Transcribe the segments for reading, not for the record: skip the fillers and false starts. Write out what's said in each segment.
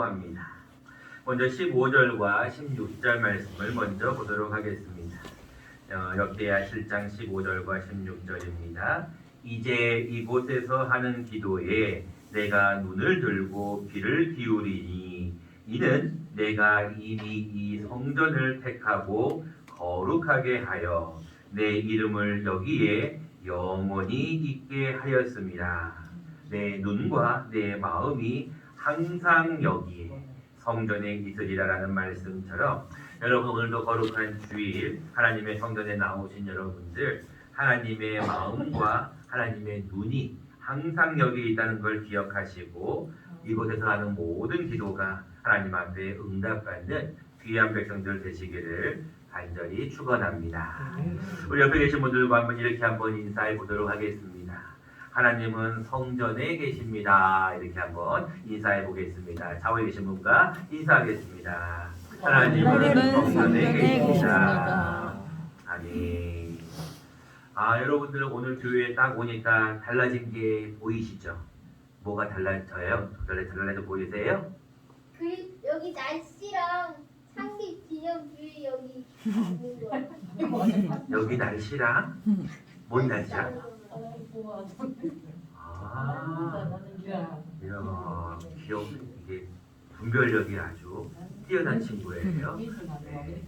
합니다. 먼저 15절과 16절 말씀을 먼저 보도록 하겠습니다. 역대하 7장 15절과 16절입니다. 이제 이곳에서 하는 기도에 내가 눈을 들고 귀를 기울이니 이는 내가 이미 이 성전을 택하고 거룩하게 하여 내 이름을 여기에 영원히 있게 하였습니다. 내 눈과 내 마음이 항상 여기에 성전에 있으리라라는 말씀처럼 여러분 오늘도 거룩한 주일 하나님의 성전에 나오신 여러분들 하나님의 마음과 하나님의 눈이 항상 여기 있다는 걸 기억하시고 이곳에서 하는 모든 기도가 하나님 앞에 응답받는 귀한 백성들 되시기를 간절히 축원합니다. 우리 옆에 계신 분들과 한번 인사해 보도록 하겠습니다. 하나님은 성전에 계십니다. 이렇게 한번 인사해 보겠습니다. 좌우에 계신 분과 인사하겠습니다. 하나님은 성전에 계십니다. 아멘. 여러분들 오늘 교회에 딱 오니까 달라진 게 보이시죠? 뭐가 달라져요? 달라져 보이세요? 여기 날씨랑 창립 기념주의 여기 있는 거예요. 여기 날씨랑 뭔 날씨야? 이야, 기억 이게 분별력이 아주 뛰어난 친구예요. 네.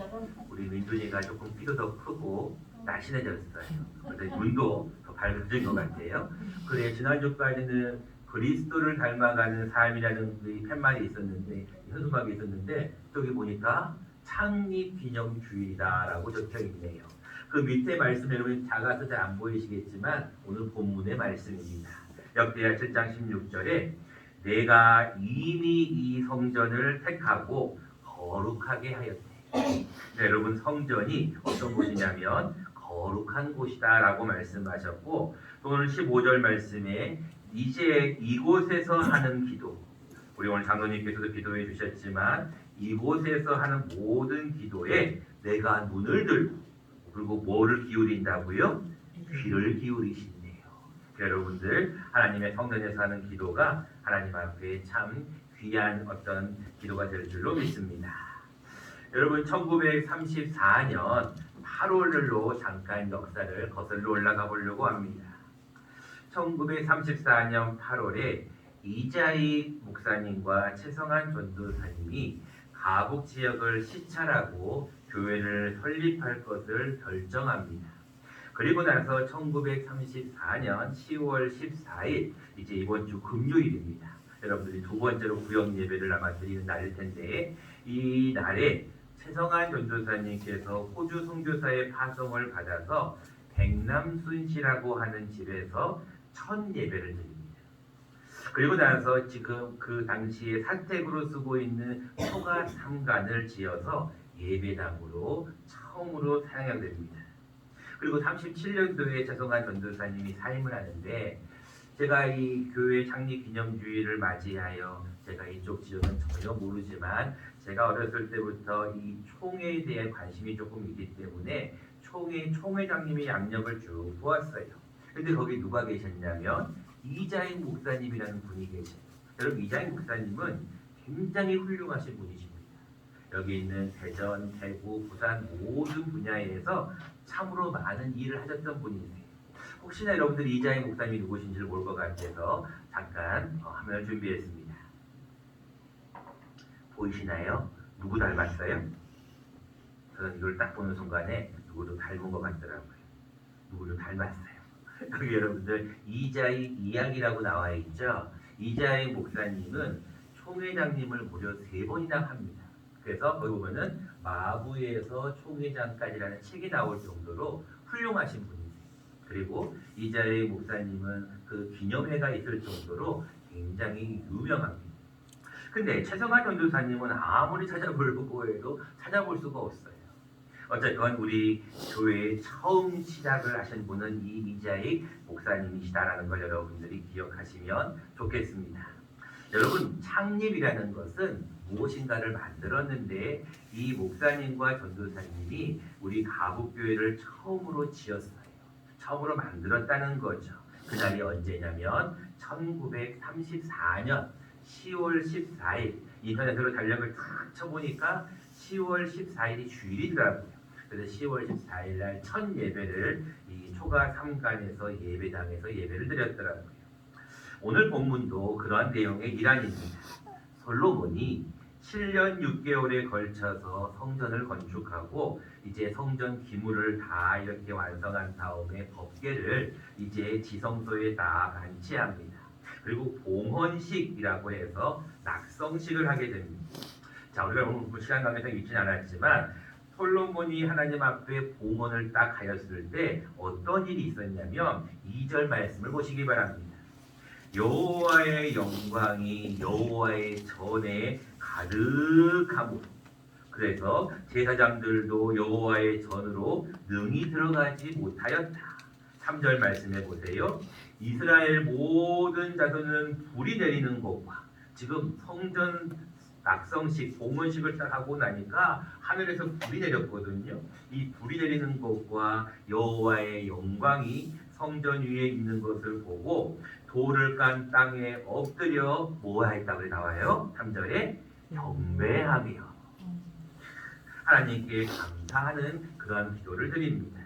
우리 민준이가 조금 키도 더 크고 날씬해졌어요. 그래서 눈도 더 밝아진 것 같아요. 그래 지난주까지는 그리스도를 닮아가는 삶이라는 그 팻말이 있었는데 현수막이 있었는데 저기 보니까 창립 기념주일이다라고 적혀 있네요. 그 밑에 말씀 여러분 작아서 잘 안 보이시겠지만 오늘 본문의 말씀입니다. 역대하 7장 16절에 내가 이미 이 성전을 택하고 거룩하게 하였대. 네, 여러분 성전이 어떤 곳이냐면 거룩한 곳이다 라고 말씀하셨고 또 오늘 15절 말씀에 이제 이곳에서 하는 기도 우리 오늘 장로님께서도 기도해 주셨지만 이곳에서 하는 모든 기도에 내가 눈을 들고 그리고 뭐를 기울인다고요? 귀를 기울이신대요. 여러분들 하나님의 성전에서 하는 기도가 하나님 앞에 참 귀한 어떤 기도가 될 줄로 믿습니다. 여러분 1934년 8월로 잠깐 역사를 거슬러 올라가 보려고 합니다. 1934년 8월에 이자익 목사님과 최성한 전도사님이 가북 지역을 시찰하고 교회를 설립할 것을 결정합니다. 그리고 나서 1934년 10월 14일 이제 이번 주 금요일입니다. 여러분들이 두 번째로 구역 예배를 아마 드리는 날일 텐데 이 날에 최성한 전도사님께서 호주 선교사의 파송을 받아서 백남순 씨라고 하는 집에서 첫 예배를 드립니다. 그리고 나서 지금 그 당시에 사택으로 쓰고 있는 초가 3간을 지어서 예배당으로 처음으로 사용하게 됩니다. 그리고 37년도에 최성한 전도사님이 사임을 하는데 제가 이 교회 창립 기념주의를 맞이하여 제가 이쪽 지역은 전혀 모르지만 제가 어렸을 때부터 이 총회에 대한 관심이 조금 있기 때문에 총회장님의 양력을 쭉 보았어요. 근데 거기 누가 계셨냐면 이자익 목사님이라는 분이 계세요. 여러분 이자익 목사님은 굉장히 훌륭하신 분이십니다. 여기 있는 대전, 대구, 부산 모든 분야에서 참으로 많은 일을 하셨던 분이세요. 혹시나 여러분들이 이자익 목사님이 누구신지를 모를 것 같아서 잠깐 화면을 준비했습니다. 보이시나요? 누구 닮았어요? 저는 이걸 딱 보는 순간에 누구도 닮은 것 같더라고요. 누구도 닮았어요. 여기 여러분들 이자익 이야기라고 나와 있죠. 이자익 목사님은 총회장님을 무려 3번이나 합니다. 그래서 거기 보면은 마부에서 총회장까지라는 책이 나올 정도로 훌륭하신 분이세요. 그리고 이자익 목사님은 그 기념회가 있을 정도로 굉장히 유명합니다. 근데 최성한 전도사님은 아무리 찾아보려고 해도 찾아볼 수가 없어요. 어쨌건 우리 교회에 처음 시작을 하신 분은 이 이자익 목사님이시다라는 걸 여러분들이 기억하시면 좋겠습니다. 여러분 창립이라는 것은 무엇인가를 만들었는데 이 목사님과 전도사님이 우리 가북교회를 처음으로 지었어요. 처음으로 만들었다는 거죠. 그날이 언제냐면 1934년 10월 14일 인터넷으로 달력을 탁 쳐보니까 10월 14일이 주일이더라고요. 그래서 10월 14일 날 첫 예배를 이 초가 3간에서 예배당에서 예배를 드렸더라고요. 오늘 본문도 그러한 내용의 일환입니다. 솔로몬이 7년 6개월에 걸쳐서 성전을 건축하고 이제 성전 기물을 다 이렇게 완성한 다음에 법궤를 이제 지성소에 다 안치합니다. 그리고 봉헌식이라고 해서 낙성식을 하게 됩니다. 자, 우리가 오늘 시간 관계상 있지는 않았지만 솔로몬이 하나님 앞에 봉헌을 딱 하였을 때 어떤 일이 있었냐면 2절 말씀을 보시기 바랍니다. 여호와의 영광이 여호와의 전에 가득하므로 그래서 제사장들도 여호와의 전으로 능히 들어가지 못하였다. 3절 말씀해 보세요. 이스라엘 모든 자손은 불이 내리는 것과 지금 성전 낙성식, 봉헌식을 딱 하고 나니까 하늘에서 불이 내렸거든요. 이 불이 내리는 것과 여호와의 영광이 성전 위에 있는 것을 보고 돌을 깐 땅에 엎드려 뭐하였다고 나와요? 3절에 경배하며 하나님께 감사하는 그런 기도를 드립니다.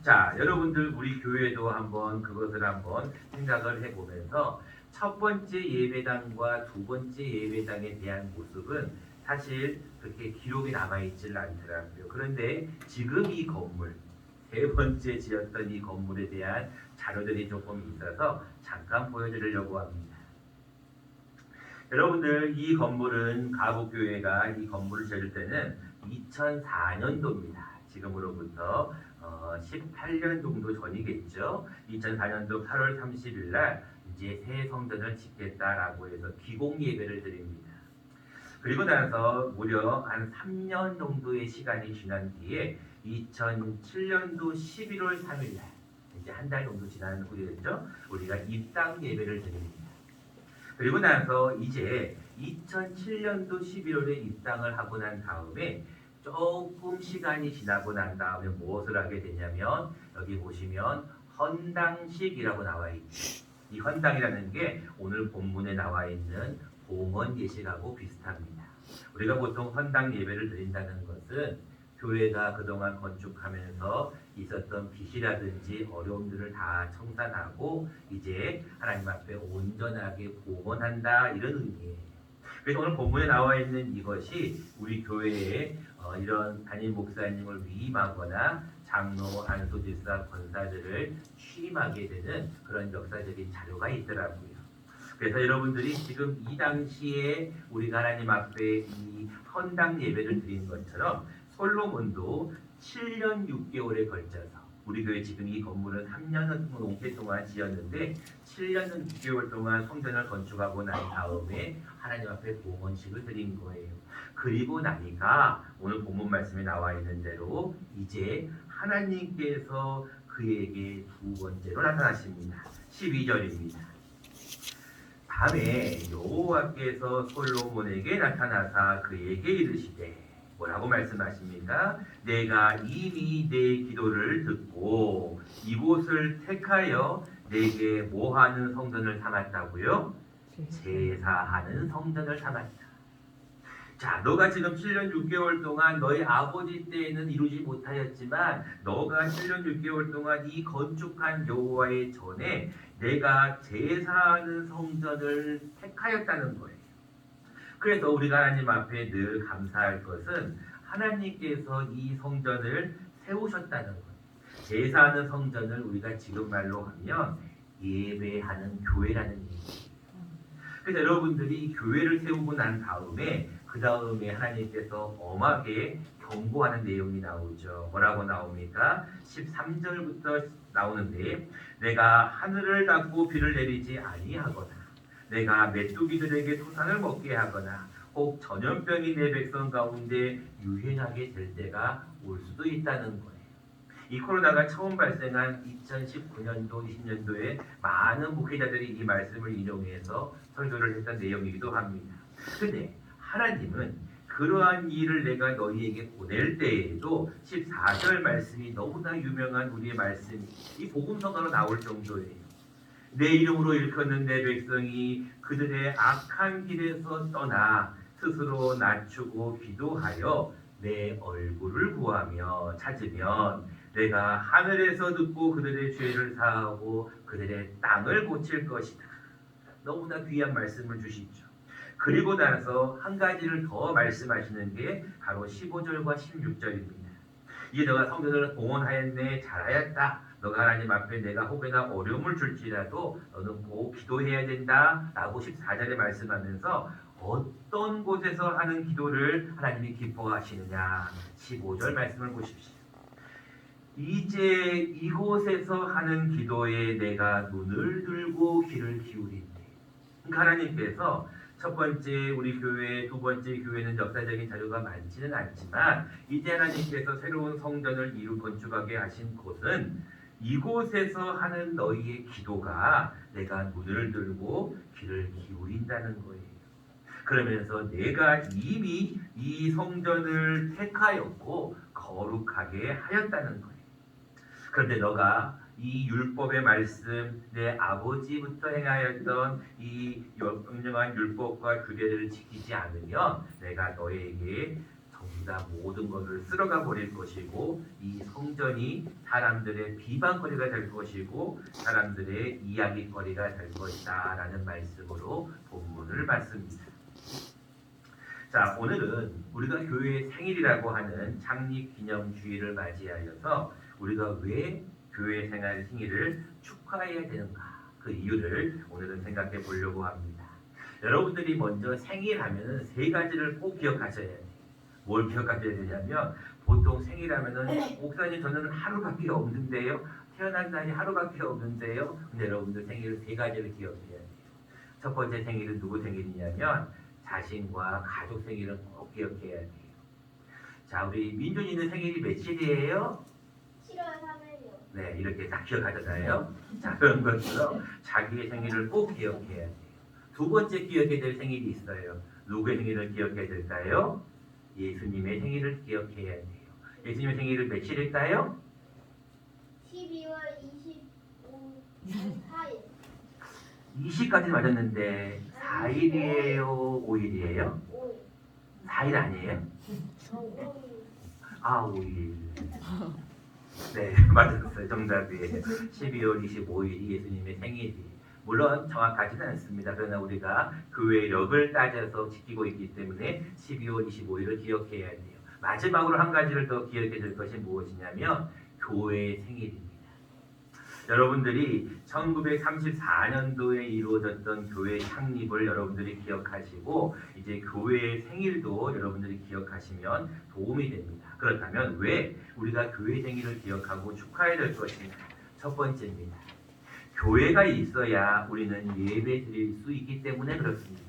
자, 여러분들 우리 교회도 한번 그것을 한번 생각을 해보면서 첫 번째 예배당과 두 번째 예배당에 대한 모습은 사실 그렇게 기록이 남아있질 않더라고요. 그런데 지금 이 건물, 세 번째 지었던 이 건물에 대한 자료들이 조금 있어서 잠깐 보여드리려고 합니다. 여러분들 이 건물은 가복교회가 이 건물을 지을 때는 2004년도입니다. 지금으로부터 18년 정도 전이겠죠. 2004년도 8월 30일 날 이제 새 성전을 짓겠다라고 해서 기공 예배를 드립니다. 그리고 나서 무려 한 3년 정도의 시간이 지난 뒤에 2007년도 11월 3일 날 이제 한 달 정도 지난 후에죠. 우리가 입당 예배를 드립니다. 그리고 나서 이제 2007년도 11월에 입당을 하고 난 다음에 조금 시간이 지나고 난 다음에 무엇을 하게 되냐면 여기 보시면 헌당식이라고 나와 있죠. 이 헌당이라는 게 오늘 본문에 나와 있는 봉헌 예식하고 비슷합니다. 우리가 보통 헌당 예배를 드린다는 것은 교회가 그동안 건축하면서 있었던 빚이라든지 어려움들을 다 청산하고 이제 하나님 앞에 온전하게 봉헌한다 이런 의미예요. 그래서 오늘 본문에 나와 있는 이것이 우리 교회에 이런 담임 목사님을 위임하거나 장로, 안수집사, 권사들을 취임하게 되는 그런 역사적인 자료가 있더라고요. 그래서 여러분들이 지금 이 당시에 우리가 하나님 앞에 이 헌당 예배를 드린 것처럼 솔로몬도 7년 6개월에 걸쳐서 우리 교회 지금 이 건물은 3년 넘게 동안 지었는데 7년 6개월 동안 성전을 건축하고 난 다음에 하나님 앞에 봉헌식을 드린 거예요. 그리고 나니까 오늘 본문 말씀에 나와 있는 대로 이제 하나님께서 그에게 두 번째로 나타나십니다. 12절입니다. 밤에 여호와께서 솔로몬에게 나타나사 그에게 이르시되 뭐라고 말씀하십니까? 내가 이미 내 기도를 듣고 이곳을 택하여 내게 뭐하는 성전을 삼았다고요? 제사하는 성전을 삼았다. 자, 너가 지금 7년 6개월 동안 너희 아버지 때에는 이루지 못하였지만 너가 7년 6개월 동안 이 건축한 여호와의 전에 내가 제사하는 성전을 택하였다는 거예요. 그래서 우리가 하나님 앞에 늘 감사할 것은 하나님께서 이 성전을 세우셨다는 거예요. 제사하는 성전을 우리가 지금 말로 하면 예배하는 교회라는 얘기예요. 그래서 여러분들이 교회를 세우고 난 다음에 그 다음에 하나님께서 엄하게 경고하는 내용이 나오죠. 뭐라고 나옵니까? 13절부터 나오는데 내가 하늘을 닫고 비를 내리지 아니하거나 내가 메뚜기들에게 토산을 먹게 하거나 혹 전염병이 내 백성 가운데 유행하게 될 때가 올 수도 있다는 거예요. 이 코로나가 처음 발생한 2019년도, 20년도에 많은 목회자들이 이 말씀을 인용해서 설교를 했던 내용이기도 합니다. 근데 하나님은 그러한 일을 내가 너희에게 보낼 때에도 14절 말씀이 너무나 유명한 우리의 말씀이 이 복음서가로 나올 정도예요. 내 이름으로 일컫는 내 백성이 그들의 악한 길에서 떠나 스스로 낮추고 기도하여 내 얼굴을 구하며 찾으면 내가 하늘에서 듣고 그들의 죄를 사하고 그들의 땅을 고칠 것이다. 너무나 귀한 말씀을 주시죠. 그리고 나서 한 가지를 더 말씀하시는 게 바로 15절과 16절입니다. 이제 너가 성전을 봉헌하였네, 잘하였다. 너가 하나님 앞에 내가 혹여나 어려움을 줄지라도 너는 꼭 기도해야 된다 라고 14절에 말씀하면서 어떤 곳에서 하는 기도를 하나님이 기뻐하시느냐, 15절 말씀을 보십시오. 이제 이곳에서 하는 기도에 내가 눈을 들고 귀를 기울이니. 그러니까 하나님께서 첫 번째 우리 교회, 두 번째 교회는 역사적인 자료가 많지는 않지만 이제 하나님께서 새로운 성전을 건축하게 하신 곳은 이곳에서 하는 너희의 기도가 내가 눈을 들고 귀를 기울인다는 거예요. 그러면서 내가 이미 이 성전을 택하였고 거룩하게 하였다는 거예요. 그런데 너가 이 율법의 말씀, 내 아버지부터 행하였던 이 명령한 율법과 규례를 지키지 않으면 내가 너에게 전부 다 모든 것을 쓸어가 버릴 것이고 이 성전이 사람들의 비방거리가 될 것이고 사람들의 이야기거리가 될 것이다 라는 말씀으로 본문을 받습니다. 자, 오늘은 우리가 교회의 생일이라고 하는 창립기념주의를 맞이하여서 우리가 왜 교회 생활 생일을 축하해야 되는가, 그 이유를 오늘은 생각해 보려고 합니다. 여러분들이 먼저 생일하면은 세 가지를 꼭 기억하셔야 돼요. 뭘 기억하셔야 되냐면 보통 생일하면은 목사님 저는 하루밖에 없는데요, 태어난 날이 하루밖에 없는데요. 근데 여러분들 생일은 세 가지를 기억해야 돼요. 첫 번째 생일은 누구 생일이냐면 자신과 가족 생일은 꼭 기억해야 돼요. 자, 우리 민준이는 생일이 며칠이에요? 7월 3일이요. 네, 이렇게 딱 기억하잖아요. 자, 그런 것처럼 자기의 생일을 꼭 기억해야 돼요. 두 번째 기억해야 될 생일이 있어요. 누구의 생일을 기억해야 될까요? 예수님의 생일을 기억해야 돼요. 예수님의 생일은 며칠일까요? 12월 24일. 20까지 맞았는데 4일이에요? 5일이에요? 5일. 4일 아니에요? 5일. 아, 5일. 네, 맞았어요. 정답이에요. 12월 25일이 예수님의 생일이에요. 물론 정확하지는 않습니다. 그러나 우리가 교회력을 따져서 지키고 있기 때문에 12월 25일을 기억해야 돼요. 마지막으로 한 가지를 더 기억해 줄 것이 무엇이냐면 교회의 생일입니다. 여러분들이 1934년도에 이루어졌던 교회 창립을 여러분들이 기억하시고 이제 교회의 생일도 여러분들이 기억하시면 도움이 됩니다. 그렇다면 왜 우리가 교회 생일을 기억하고 축하해야 될 것인가? 첫 번째입니다. 교회가 있어야 우리는 예배 드릴 수 있기 때문에 그렇습니다.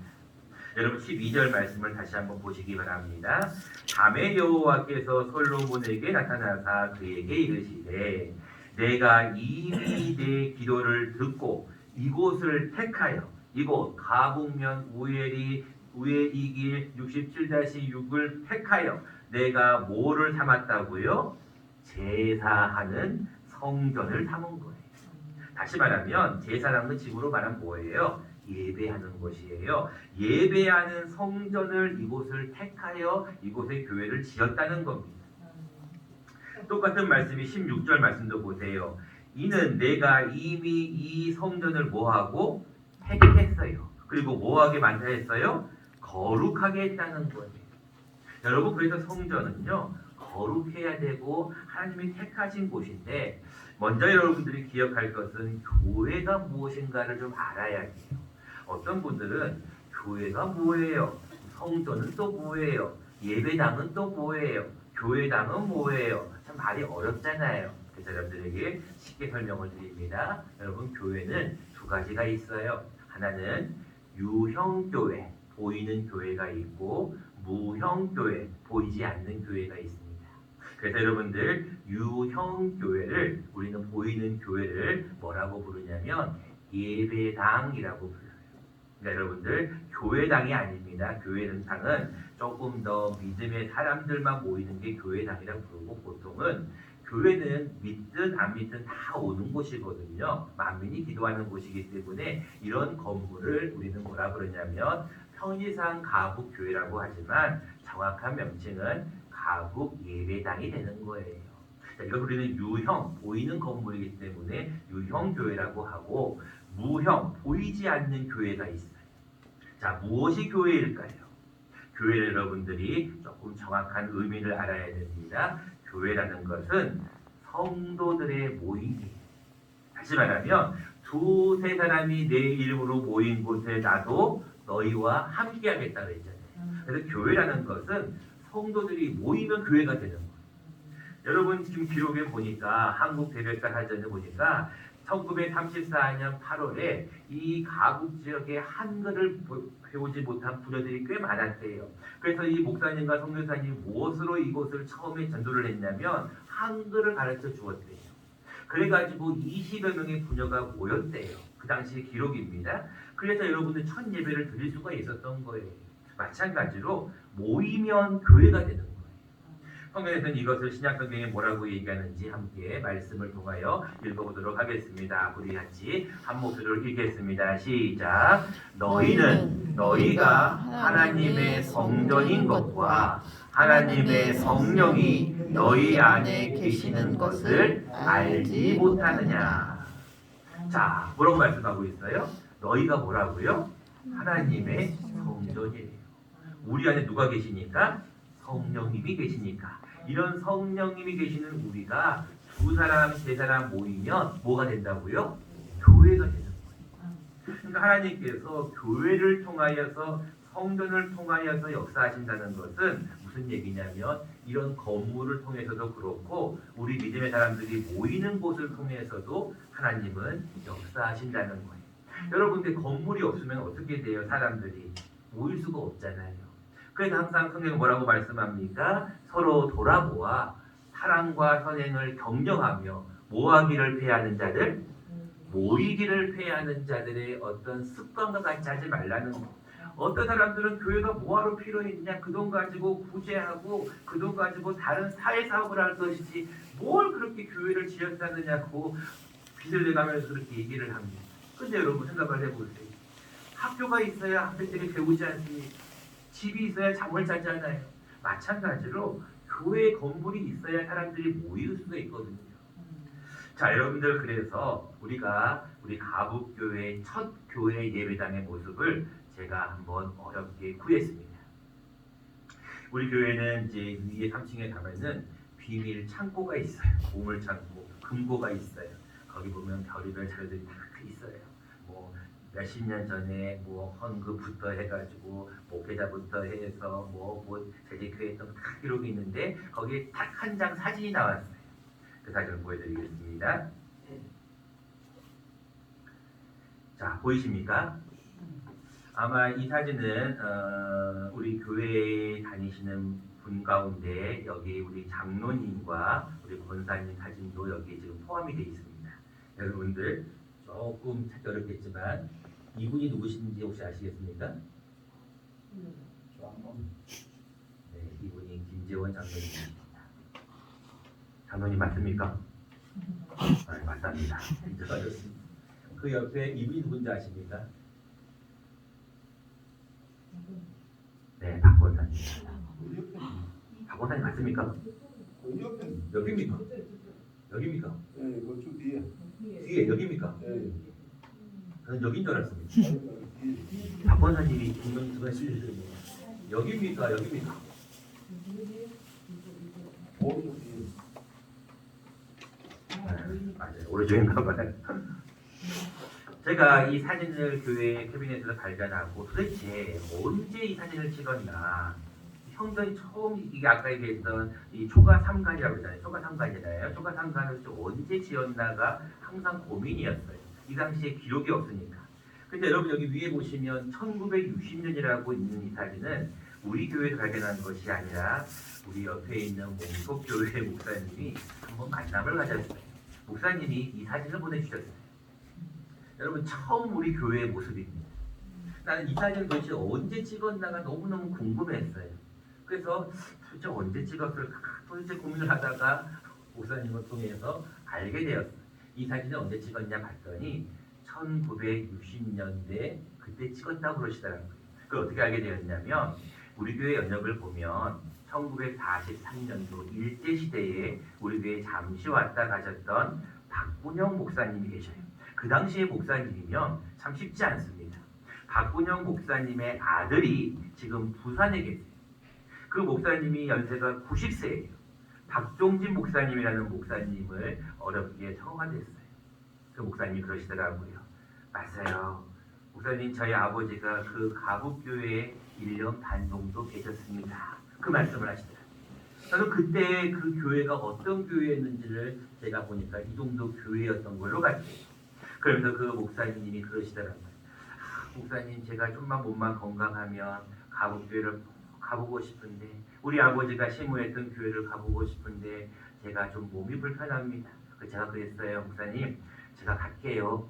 여러분 12절 말씀을 다시 한번 보시기 바랍니다. 밤에 여호와께서 솔로몬에게 나타나사 그에게 이르시되 내가 이미 내 기도를 듣고 이곳을 택하여 이곳 가북면 우에이길 67-6을 택하여 내가 뭐를 삼았다고요? 제사하는 성전을 삼은 거예요. 다시 말하면 제사라는 집으로 말하면 뭐예요? 예배하는 것이에요. 예배하는 성전을 이곳을 택하여 이곳에 교회를 지었다는 겁니다. 똑같은 말씀이 16절 말씀도 보세요. 이는 내가 이미 이 성전을 뭐하고 택했어요. 그리고 뭐하게 만들어 했어요? 거룩하게 했다는 거예요. 여러분 그래서 성전은요 거룩해야 되고 하나님이 택하신 곳인데 먼저 여러분들이 기억할 것은 교회가 무엇인가를 좀 알아야 해요. 어떤 분들은 교회가 뭐예요? 성전은 또 뭐예요? 예배당은 또 뭐예요? 교회당은 뭐예요? 참 말이 어렵잖아요. 그래서 여러분들에게 쉽게 설명을 드립니다. 여러분 교회는 두 가지가 있어요. 하나는 유형교회, 보이는 교회가 있고 무형교회, 보이지 않는 교회가 있습니다. 그래서 여러분들 유형교회를 우리는 보이는 교회를 뭐라고 부르냐면 예배당이라고 불러요. 그러니까 여러분들 교회당이 아닙니다. 교회당은 조금 더 믿음의 사람들만 모이는 게 교회당이라고 부르고 보통은 교회는 믿든 안 믿든 다 오는 곳이거든요. 만민이 기도하는 곳이기 때문에 이런 건물을 우리는 뭐라 그러냐면 편의상 가북교회라고 하지만 정확한 명칭은 가북예배당이 되는 거예요. 자, 이걸 우리는 유형, 보이는 건물이기 때문에 유형교회라고 하고 무형, 보이지 않는 교회가 있어요. 자, 무엇이 교회일까요? 교회 여러분들이 조금 정확한 의미를 알아야 됩니다. 교회라는 것은 성도들의 모임이에요. 다시 말하면 두세 사람이 내 이름으로 모인 곳에 나도 너희와 함께 하겠다 그랬잖아요. 그래서 교회라는 것은 성도들이 모이면 교회가 되는 거예요. 여러분 지금 기록에 보니까 한국 대백과 사전에 보니까 1934년 8월에 이 가국 지역에 한글을 배우지 못한 부녀들이 꽤 많았대요. 그래서 이 목사님과 선교사님이 무엇으로 이곳을 처음에 전도를 했냐면 한글을 가르쳐 주었대요. 그래가지고 20여 명의 부녀가 모였대요. 그 당시 기록입니다. 그래서 여러분들 첫 예배를 드릴 수가 있었던 거예요. 마찬가지로 모이면 교회가 되는 거예요. 성경에서는 이것을 신약성경에 뭐라고 얘기하는지 함께 말씀을 통하여 읽어보도록 하겠습니다. 우리 같이 한 목소리로 읽겠습니다. 시작. 너희는 너희가 하나님의 성전인 것과 하나님의 성령이 너희 안에 계시는 것을 알지 못하느냐. 자, 뭐라고 말씀하고 있어요? 너희가 뭐라고요? 하나님의 성전이에요. 우리 안에 누가 계시니까? 성령님이 계시니까. 이런 성령님이 계시는 우리가 두 사람, 세 사람 모이면 뭐가 된다고요? 교회가 되는 거예요. 그러니까 하나님께서 교회를 통하여서 성전을 통하여서 역사하신다는 것은 무슨 얘기냐면 이런 건물을 통해서도 그렇고 우리 믿음의 사람들이 모이는 곳을 통해서도 하나님은 역사하신다는 거예요. 여러분들 건물이 없으면 어떻게 돼요? 사람들이 모일 수가 없잖아요. 그래서 항상 성경은 뭐라고 말씀합니까? 서로 돌아보아 사랑과 선행을 격려하며 모하기를 패하는 자들, 모이기를 패하는 자들의 어떤 습관과 같이 하지 말라는 거. 어떤 사람들은 교회가 뭐하러 필요했냐, 그 돈 가지고 구제하고 그 돈 가지고 다른 사회사업을 할 것이지 뭘 그렇게 교회를 지었다느냐고 빚을 내가면서 그렇게 얘기를 합니다. 근데 여러분 생각을 해보세요. 학교가 있어야 학생들이 배우지 않습니까? 집이 있어야 잠을 자잖아요. 마찬가지로 교회 건물이 있어야 사람들이 모일 수가 있거든요. 자, 여러분들 그래서 우리가 우리 가북교회 첫 교회 예배당의 모습을 제가 한번 어렵게 구했습니다. 우리 교회는 이제 위에 3층에 가면은 비밀 창고가 있어요. 보물 창고, 금고가 있어요. 거기 보면 별의별 자료들이 다 있어요. 뭐 몇십 년 전에 뭐 헌금부터 해가지고 목회자부터 해서 뭐 재직회했던 다 기록이 있는데 거기에 딱 한 장 사진이 나왔어요. 그 사진을 보여드리겠습니다. 자, 보이십니까? 아마 이 사진은 우리 교회에 다니시는 분 가운데 여기 우리 장로님과 우리 권사님 사진도 여기 지금 포함이 되어 있습니다. 여러분들 조금 찾기 어렵겠지만 이분이 누구신지 혹시 아시겠습니까? 네, 이분이 김재원 장로님입니다. 장로님 맞습니까? 네, 맞답니다. 그 옆에 이분이 누군지 아십니까? 네, 박 권사님. 박 권사님 맞습니까? 여기입니까? 여기입니까? 네, 그쪽 뒤에. 뒤에 여기입니까? 네. 저는 여긴 줄 알았습니다. 박 권사님이 김명수가 실리는 여기입니까? 여기입니까? 오른쪽 뒤에. 맞아요. 오른쪽인가 봐요. 제가 이 사진을 교회 캐비넷에서 발견하고 도대체 언제 이 사진을 찍었나. 형전이 처음 이게 아까 얘기했던 이 초가 3간이라고 했잖아요. 초가 3간이잖아요. 초가 3간을 언제 지었나가 항상 고민이었어요. 이 당시에 기록이 없으니까. 근데 여러분 여기 위에 보시면 1960년이라고 있는 이 사진은 우리 교회에서 발견한 것이 아니라 우리 옆에 있는 몽속교회 목사님이 한번 만남을 가졌어요. 목사님이 이 사진을 보내주셨어요. 여러분 처음 우리 교회의 모습입니다. 나는 이 사진을 도대체 언제 찍었나가 너무너무 궁금했어요. 그래서 도대체 언제 찍었을까 도대체 고민을 하다가 목사님을 통해서 알게 되었어요. 이 사진을 언제 찍었냐 봤더니 1960년대 그때 찍었다고 그러시더라고요. 그걸 어떻게 알게 되었냐면 우리 교회 연역을 보면 1943년도 일제시대에 우리 교회에 잠시 왔다 가셨던 박군영 목사님이 계셔요. 그 당시에 목사님이면 참 쉽지 않습니다. 박군영 목사님의 아들이 지금 부산에 계세요. 그 목사님이 연세가 90세예요. 박종진 목사님이라는 목사님을 어렵게 청하가 됐어요. 그 목사님이 그러시더라고요. 맞아요. 목사님 저희 아버지가 그 가북교회에 1년 반 정도 계셨습니다. 그 말씀을 하시더라고요. 저는 그때 그 교회가 어떤 교회였는지를 제가 보니까 이 정도 교회였던 걸로 봤어요. 그러면서 그 목사님이 그러시더라고요. 목사님 제가 좀만 몸만 건강하면 가북교회를 가보고 싶은데 우리 아버지가 시무했던 교회를 가보고 싶은데 제가 좀 몸이 불편합니다. 제가 그랬어요. 목사님 제가 갈게요.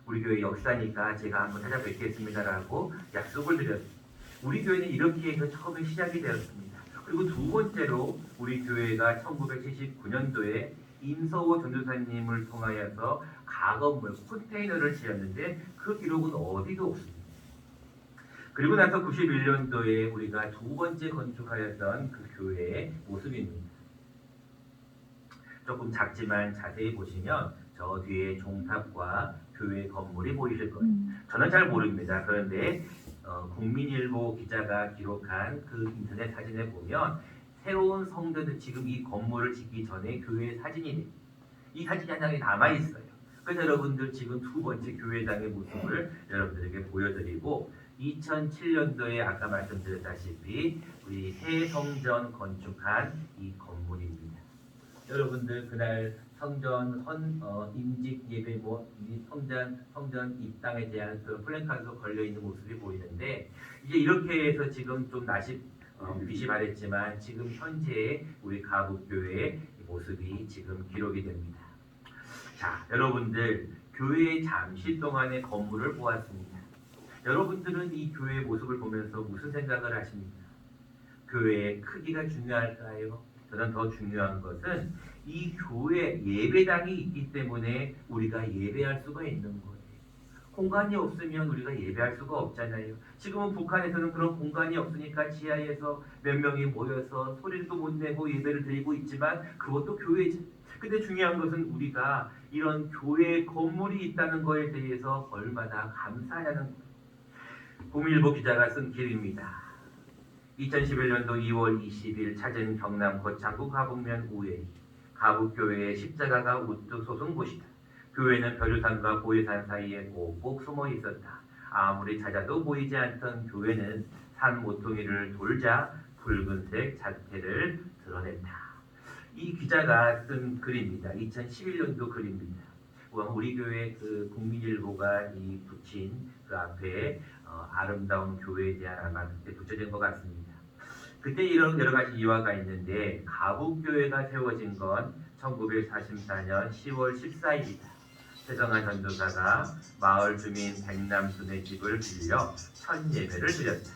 우리 교회 역사니까 제가 한번 찾아뵙겠습니다라고 약속을 드렸어요. 우리 교회는 이렇게 해서 처음에 시작이 되었습니다. 그리고 두 번째로 우리 교회가 1979년도에 임서호 전도사님을 통하여서 가건물 컨테이너를 지었는데 그 기록은 어디도 없습니다. 그리고 나서 91년도에 우리가 두 번째 건축하였던 그 교회의 모습입니다. 조금 작지만 자세히 보시면 저 뒤에 종탑과 교회 건물이 보이실 거예요. 저는 잘 모릅니다. 그런데 국민일보 기자가 기록한 그 인터넷 사진에 보면 새로운 성전은 지금 이 건물을 짓기 전에 교회 사진이 이 사진이 한 장이 남아 있어요. 그래서 여러분들 지금 두 번째 교회장의 모습을 여러분들에게 보여드리고 2007년도에 아까 말씀드렸다시피 우리 새 성전 건축한 이 건물입니다. 여러분들 그날 성전 임직 예배 이 성전 입당에 대한 그 플랜카드도 걸려 있는 모습이 보이는데 이제 이렇게 해서 지금 좀 빛이 바랬지만 지금 현재 우리 가북교회의 모습이 지금 기록이 됩니다. 자, 여러분들 교회의 잠시 동안의 건물을 보았습니다. 여러분들은 이 교회의 모습을 보면서 무슨 생각을 하십니까? 교회의 크기가 중요할까요? 저는 더 중요한 것은 이 교회 예배당이 있기 때문에 우리가 예배할 수가 있는 거예요. 공간이 없으면 우리가 예배할 수가 없잖아요. 지금은 북한에서는 그런 공간이 없으니까 지하에서 몇 명이 모여서 소리도 못 내고 예배를 드리고 있지만 그것도 교회죠. 근데 중요한 것은 우리가 이런 교회 건물이 있다는 것에 대해서 얼마나 감사하냐는 거예요. 국민일보 기자가 쓴 글입니다. 2011년도 2월 20일 찾은 경남 거창구 가북면 우회 가북교회의 십자가가 우뚝 솟은 곳이다. 교회는 벼류산과 고해산 사이에 꼭꼭 숨어 있었다. 아무리 찾아도 보이지 않던 교회는 산 모퉁이를 돌자 붉은색 자태를 드러냈다. 이 기자가 쓴 글입니다. 2011년도 글입니다. 우리 교회 그 국민일보가 이 붙인 그 앞에 아름다운 교회에 대한 아마 그때 붙여진 것 같습니다. 그때 이런 여러 가지 이화가 있는데 가북교회가 세워진 건 1944년 10월 14일이다. 최정한 전도사가 마을 주민 백남순의 집을 빌려 첫 예배를 드렸다.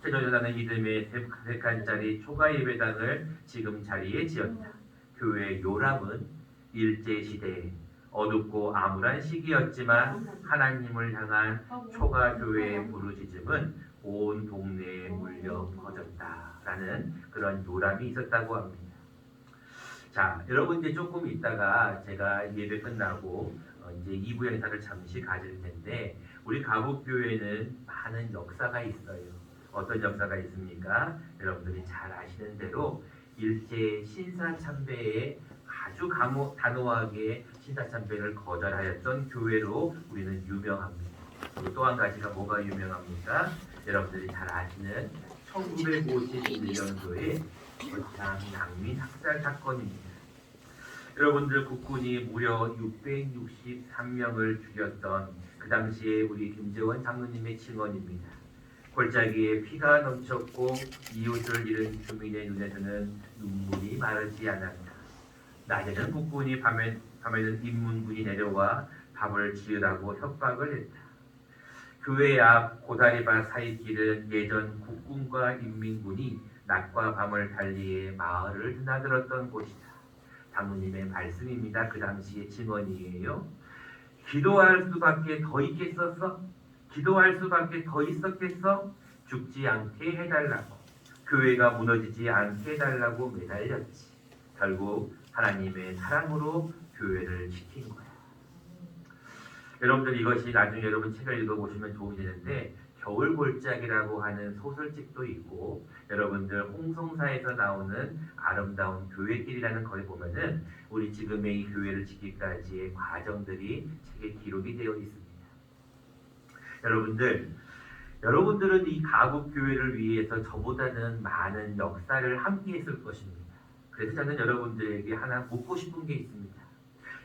최 전도사는 이듬해 3칸짜리 초가 예배당을 지금 자리에 지었다. 교회의 요람은 일제시대에 어둡고 암울한 시기였지만 하나님을 향한 초가 교회의 부르짖음은 온 동네에 울려 퍼졌다라는 그런 요람이 있었다고 합니다. 자, 여러분 이제 조금 있다가 제가 예배 끝나고 이제 2부 행사를 잠시 가질 텐데 우리 가북교회는 많은 역사가 있어요. 어떤 역사가 있습니까? 여러분들이 잘 아시는 대로 일제 신사참배에 아주 단호하게 신사참배를 거절하였던 교회로 우리는 유명합니다. 그리고 또 한 가지가 뭐가 유명합니까? 여러분들이 잘 아시는 1951년도에 거창 난민 학살 사건입니다. 여러분들 국군이 무려 663명을 죽였던 그 당시에 우리 김재원 장로님의 증언입니다. 골짜기에 피가 넘쳤고 이웃을 잃은 주민의 눈에서는 눈물이 마르지 않았다. 낮에는 국군이 밤에는 인문군이 내려와 밥을 지으라고 협박을 했다. 교회 앞 고다리밭 사이길은 예전 국군과 인민군이 낮과 밤을 달리해 마을을 드나들었던 곳이다. 장로님의 말씀입니다. 그 당시의 증언이에요. 기도할 수밖에 더 있겠었어? 기도할 수밖에 더 있었겠어? 죽지 않게 해달라고, 교회가 무너지지 않게 해달라고 매달렸지. 결국 하나님의 사랑으로 교회를 지킨 거야. 여러분들 이것이 나중에 여러분 책을 읽어보시면 도움이 되는데, 겨울골짜기라고 하는 소설책도 있고, 여러분들 홍성사에서 나오는 아름다운 교회길이라는 거에 보면은 우리 지금의 이 교회를 지키기까지의 과정들이 책에 기록이 되어 있습니다. 여러분들은 이 가국 교회를 위해서 저보다는 많은 역사를 함께 했을 것입니다. 그래서 저는 여러분들에게 하나 묻고 싶은 게 있습니다.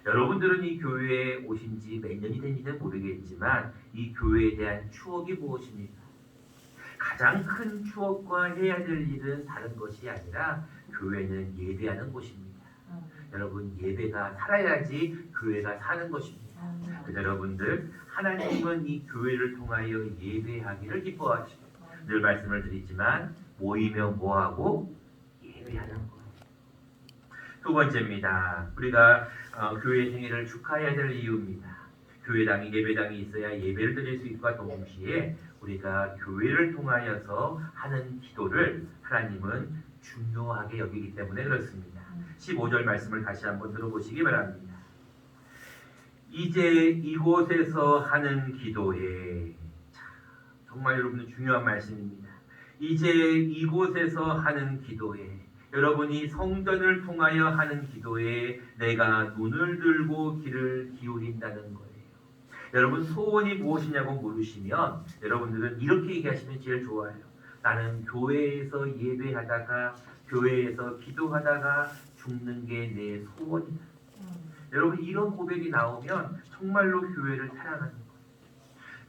여러분들은 이 교회에 오신 지 몇 년이 된지는 모르겠지만 이 교회에 대한 추억이 무엇입니까? 가장 큰 추억과 해야 될 일은 다른 것이 아니라 교회는 예배하는 곳입니다. 여러분, 예배가 살아야지 교회가 사는 것입니다. 그래서 여러분들, 하나님은 이 교회를 통하여 예배하기를 기뻐하시고, 늘 말씀을 드리지만 모이면 뭐하고? 예배하는 것. 두 번째입니다. 우리가 교회 생일을 축하해야 될 이유입니다. 교회당이 예배당이 있어야 예배를 드릴 수 있고, 동시에 우리가 교회를 통하여서 하는 기도를 하나님은 중요하게 여기기 때문에 그렇습니다. 15절 말씀을 다시 한번 들어보시기 바랍니다. 이제 이곳에서 하는 기도에, 정말 여러분들 중요한 말씀입니다. 이제 이곳에서 하는 기도에, 여러분이 성전을 통하여 하는 기도에 내가 눈을 들고 귀를 기울인다는 거예요. 여러분, 소원이 무엇이냐고 물으시면 여러분들은 이렇게 얘기하시면 제일 좋아요. 나는 교회에서 예배하다가, 교회에서 기도하다가 죽는 게 내 소원이다. 여러분, 이런 고백이 나오면 정말로 교회를 사랑하는 거예요.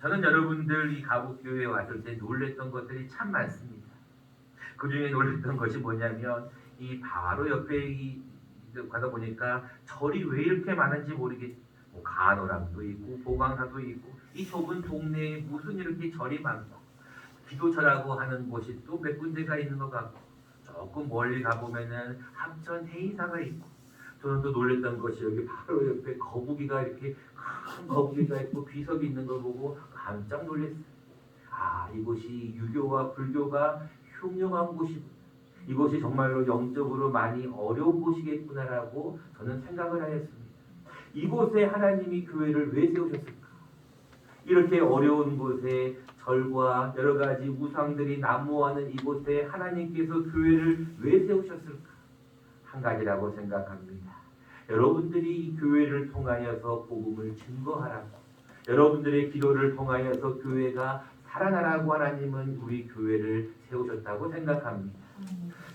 저는 여러분들 이 가복교회에 왔을 때 놀랬던 것들이 참 많습니다. 그 중에 놀랬던 것이 뭐냐면, 이 바로 옆에 가다 보니까 절이 왜 이렇게 많은지 모르겠어요. 뭐 간호랑도 있고 보강사도 있고, 이 좁은 동네에 무슨 이렇게 절이 많고, 기도처라고 하는 곳이 또 몇 군데가 있는 것 같고, 조금 멀리 가보면은 합천 해인사가 있고, 저는 또 놀랬던 것이 여기 바로 옆에 거북이가 이렇게 큰 거북이가 있고 비석이 있는 걸 보고 깜짝 놀랐어요. 아, 이곳이 유교와 불교가 흉흉한 곳이구나. 이곳이 정말로 영적으로 많이 어려운 곳이겠구나라고 저는 생각을 하였습니다. 이곳에 하나님이 교회를 왜 세우셨을까? 이렇게 어려운 곳에 절과 여러 가지 우상들이 난무하는 이곳에 하나님께서 교회를 왜 세우셨을까? 한 가지라고 생각합니다. 여러분들이 이 교회를 통하여서 복음을 증거하라고, 여러분들의 기도를 통하여서 교회가 살아나라고 하나님은 우리 교회를 세우셨다고 생각합니다.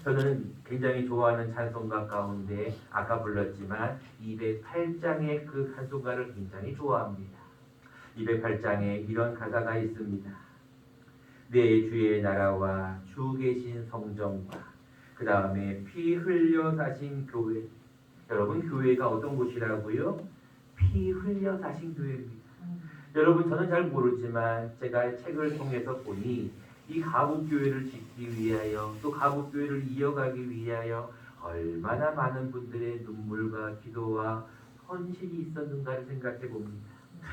저는 굉장히 좋아하는 찬송가 가운데 아까 불렀지만 208장의 그 찬송가를 굉장히 좋아합니다. 208장에 이런 가사가 있습니다. 내 주의 나라와 주 계신 성전과 그 다음에 피 흘려 사신 교회. 여러분, 교회가 어떤 곳이라고요? 피 흘려 사신 교회입니다. 여러분, 저는 잘 모르지만 제가 책을 통해서 보니 이 가복교회를 짓기 위하여, 또 가복교회를 이어가기 위하여 얼마나 많은 분들의 눈물과 기도와 헌신이 있었는가를 생각해 봅니다.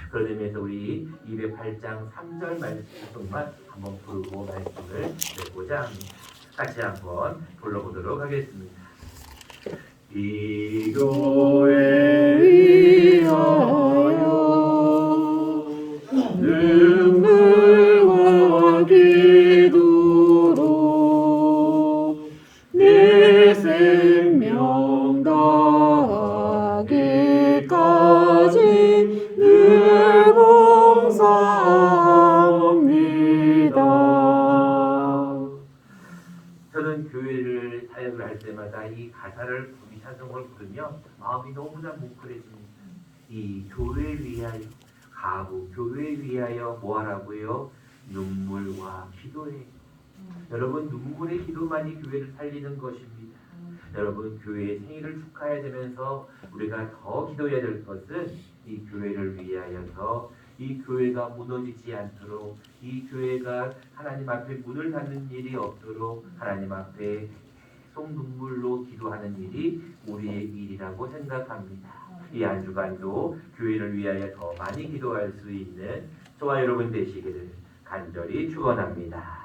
그런 의미에서 우리 208장 3절 말씀만 한번 부르고 말씀을 맺고자 합니다. 같이 한번 불러보도록 하겠습니다. 이 교회 위하여 눈물과 기도로 내 생명 다하기까지 늘 봉사합니다. 저는 교회를 사역을 할 때마다 이 가사를, 이 찬송을 부르며 마음이 너무나 뭉클해집니다. 이 교회 위하여, 가부 교회 위하여 뭐하라고요? 눈물과 기도해. 여러분, 눈물의 기도만이 교회를 살리는 것입니다. 여러분, 교회의 생일을 축하해야 되면서 우리가 더 기도해야 될 것은 이 교회를 위하여서 이 교회가 무너지지 않도록, 이 교회가 하나님 앞에 문을 닫는 일이 없도록 하나님 앞에 계속 눈물로 기도하는 일이 우리의 일이라고 생각합니다. 이 한 주간도 교회를 위하여 더 많이 기도할 수 있는 저와 여러분 되시기를 간절히 축원합니다.